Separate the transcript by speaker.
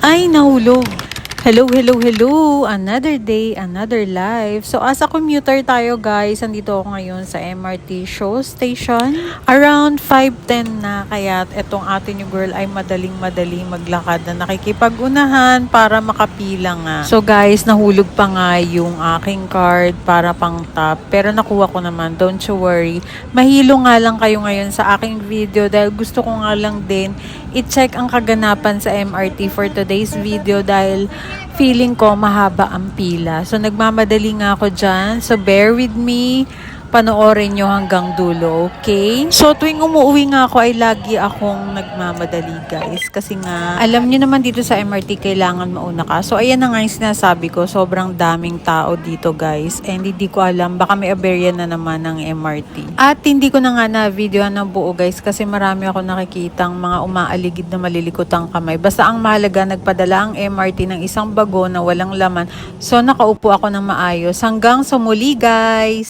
Speaker 1: Ay, nahulog. Hello, hello, hello! Another day, another life. So, as a commuter tayo guys, andito ako ngayon sa MRT show station. Around 5:10 na, kaya etong atin yung girl ay madaling-madali maglakad na nakikipag-unahan para makapila nga. So guys, nahulog pa nga yung aking card para pang top. Pero nakuha ko naman, don't you worry. Mahilo nga lang kayo ngayon sa aking video dahil gusto ko nga lang din i-check ang kaganapan sa MRT for today's video dahil feeling ko mahaba ang pila. So, nagmamadali nga ako dyan. So, bear with me. Panoorin nyo hanggang dulo, okay? So, tuwing umuwi nga ako ay lagi akong nagmamadali, guys. Kasi nga, alam nyo naman dito sa MRT, kailangan mauna ka. So, ayan na nga yung sinasabi ko. Sobrang daming tao dito, guys. And hindi ko alam, baka may aberya na naman ng MRT. At hindi ko na nga na-videoan ng buo, guys. Kasi marami ako nakikitang mga umaaligid na malilikotang kamay. Basta ang mahalaga, nagpadala ang MRT ng isang bago na walang laman. So, nakaupo ako ng maayos. Hanggang sa muli, guys!